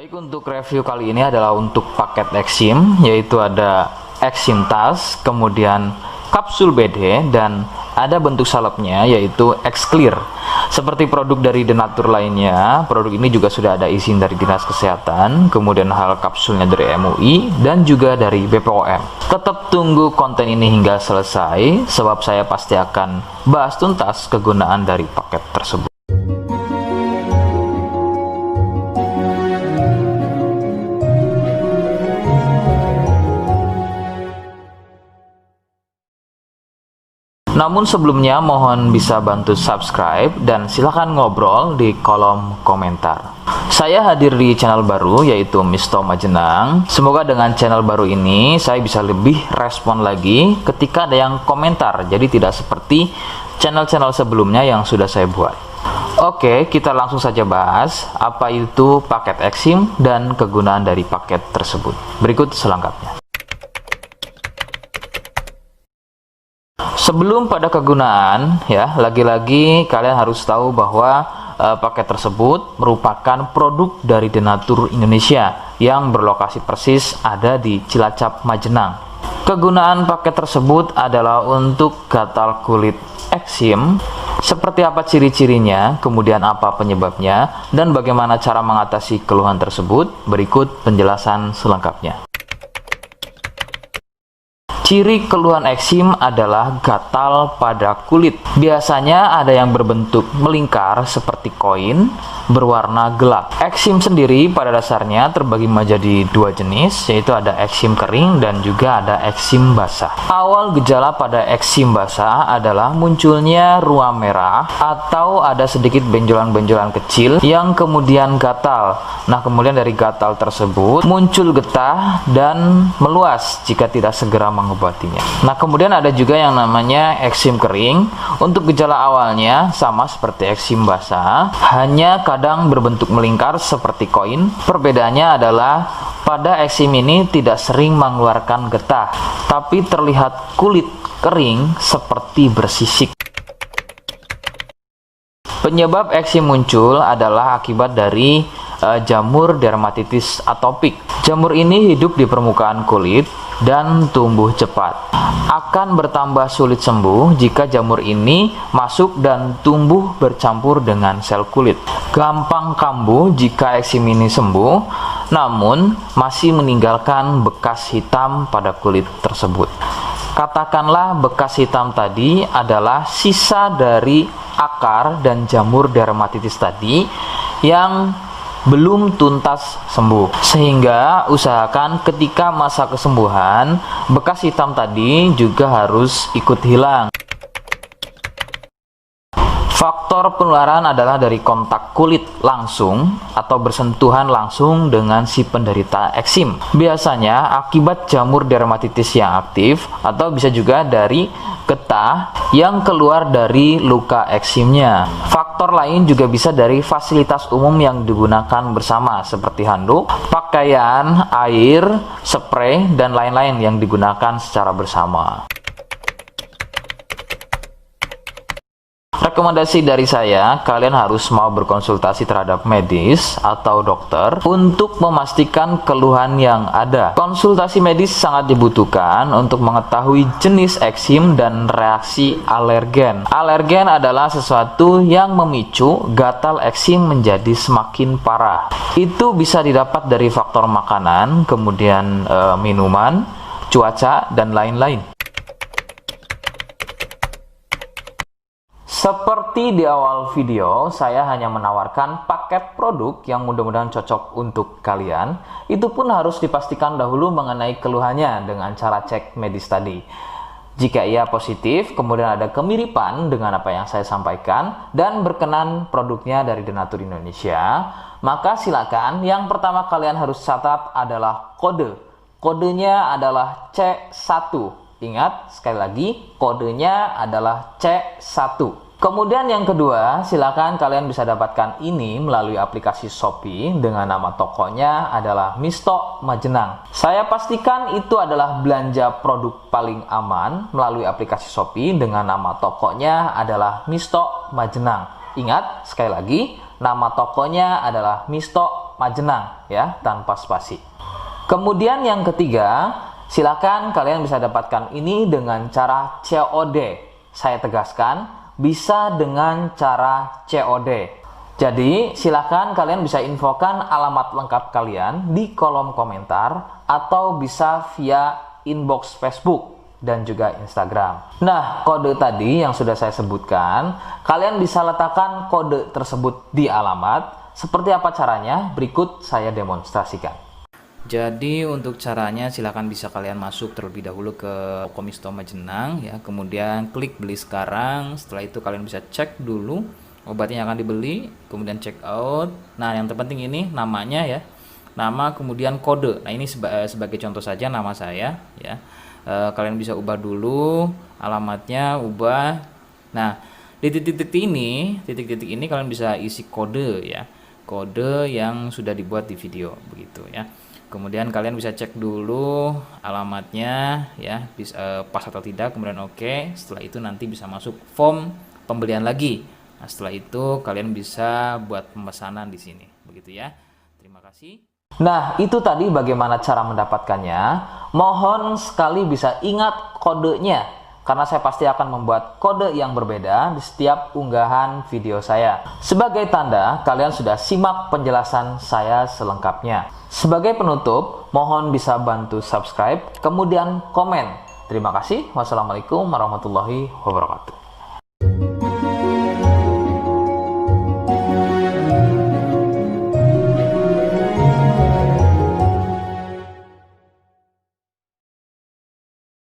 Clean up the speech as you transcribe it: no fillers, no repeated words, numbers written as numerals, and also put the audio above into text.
Baik, untuk review kali ini adalah untuk paket Exim, yaitu ada Exim Tas, kemudian kapsul BD, dan ada bentuk salepnya yaitu X-Clear. Seperti produk dari Denatur lainnya, produk ini juga sudah ada izin dari Dinas Kesehatan, kemudian hal kapsulnya dari MUI dan juga dari BPOM. Tetap tunggu konten ini hingga selesai, sebab saya pasti akan bahas tuntas kegunaan dari paket tersebut. Namun sebelumnya mohon bisa bantu subscribe dan silahkan ngobrol di kolom komentar. Saya hadir di channel baru yaitu Misto Majenang. Semoga dengan channel baru ini saya bisa lebih respon lagi ketika ada yang komentar. Jadi tidak seperti channel-channel sebelumnya yang sudah saya buat. Oke, kita langsung saja bahas apa itu paket Exim dan kegunaan dari paket tersebut. Berikut selengkapnya. Sebelum pada kegunaan, ya, lagi-lagi kalian harus tahu bahwa paket tersebut merupakan produk dari Denatur Indonesia yang berlokasi persis ada di Cilacap, Majenang. Kegunaan paket tersebut adalah untuk gatal kulit eksim. Seperti apa ciri-cirinya, kemudian apa penyebabnya, dan bagaimana cara mengatasi keluhan tersebut. Berikut penjelasan selengkapnya. Ciri keluhan eksim adalah gatal pada kulit. Biasanya ada yang berbentuk melingkar seperti koin, berwarna gelap. Eksim sendiri pada dasarnya terbagi menjadi dua jenis, yaitu ada eksim kering dan juga ada eksim basah. Awal gejala pada eksim basah adalah munculnya ruam merah atau ada sedikit benjolan-benjolan kecil yang kemudian gatal. Nah, kemudian dari gatal tersebut muncul getah dan meluas jika tidak segera mengobatinya. Nah, kemudian ada juga yang namanya eksim kering. Untuk gejala awalnya sama seperti eksim basah, hanya kadang berbentuk melingkar seperti koin. Perbedaannya adalah pada eksim ini tidak sering mengeluarkan getah, tapi terlihat kulit kering seperti bersisik. Penyebab eksim muncul adalah akibat dari jamur dermatitis atopik. Jamur ini hidup di permukaan kulit dan tumbuh cepat. Akan bertambah sulit sembuh jika jamur ini masuk dan tumbuh bercampur dengan sel kulit. Gampang kambuh jika eksim ini sembuh, namun masih meninggalkan bekas hitam pada kulit tersebut. Katakanlah bekas hitam tadi adalah sisa dari akar dan jamur dermatitis tadi yang belum tuntas sembuh, sehingga usahakan ketika masa kesembuhan bekas hitam tadi juga harus ikut hilang. Faktor penularan adalah dari kontak kulit langsung atau bersentuhan langsung dengan si penderita eksim. Biasanya akibat jamur dermatitis yang aktif atau bisa juga dari getah yang keluar dari luka eksimnya. Faktor lain juga bisa dari fasilitas umum yang digunakan bersama seperti handuk, pakaian, air, spray, dan lain-lain yang digunakan secara bersama. Rekomendasi dari saya, kalian harus mau berkonsultasi terhadap medis atau dokter untuk memastikan keluhan yang ada. Konsultasi medis sangat dibutuhkan untuk mengetahui jenis eksim dan reaksi alergen. Alergen adalah sesuatu yang memicu gatal eksim menjadi semakin parah. Itu bisa didapat dari faktor makanan, kemudian minuman, cuaca, dan lain-lain. Seperti di awal video, saya hanya menawarkan paket produk yang mudah-mudahan cocok untuk kalian. Itu pun harus dipastikan dahulu mengenai keluhannya dengan cara cek medis tadi. Jika ia positif, kemudian ada kemiripan dengan apa yang saya sampaikan dan berkenan produknya dari Denatur Indonesia, maka silakan. Yang pertama kalian harus catat adalah kode. Kodenya adalah C1. Ingat, sekali lagi, kodenya adalah C1. Kemudian yang kedua, silakan kalian bisa dapatkan ini melalui aplikasi Shopee dengan nama tokonya adalah Misto Majenang. Saya pastikan itu adalah belanja produk paling aman melalui aplikasi Shopee dengan nama tokonya adalah Misto Majenang. Ingat, sekali lagi, nama tokonya adalah Misto Majenang ya, tanpa spasi. Kemudian yang ketiga, silakan kalian bisa dapatkan ini dengan cara COD. Saya tegaskan, bisa dengan cara COD. Jadi, silakan kalian bisa infokan alamat lengkap kalian di kolom komentar atau bisa via inbox Facebook dan juga Instagram. Nah, kode tadi yang sudah saya sebutkan, kalian bisa letakkan kode tersebut di alamat. Seperti apa caranya? Berikut saya demonstrasikan. Jadi untuk caranya silakan bisa kalian masuk terlebih dahulu ke Komisto Majenang ya, kemudian klik beli sekarang. Setelah itu kalian bisa cek dulu obatnya yang akan dibeli, kemudian check out. Nah, yang terpenting ini namanya ya. Nama kemudian kode. Nah, ini sebagai contoh saja nama saya ya. Kalian bisa ubah dulu alamatnya, ubah. Nah, di titik-titik ini kalian bisa isi kode ya. Kode yang sudah dibuat di video begitu ya. Kemudian kalian bisa cek dulu alamatnya ya, pas atau tidak, kemudian oke. Setelah itu nanti bisa masuk form pembelian lagi. Nah, setelah itu kalian bisa buat pemesanan di sini begitu ya. Terima kasih. Nah, itu tadi bagaimana cara mendapatkannya. Mohon sekali bisa ingat kodenya, karena saya pasti akan membuat kode yang berbeda di setiap unggahan video saya. Sebagai tanda, kalian sudah simak penjelasan saya selengkapnya. Sebagai penutup, mohon bisa bantu subscribe, kemudian komen. Terima kasih. Wassalamualaikum warahmatullahi wabarakatuh.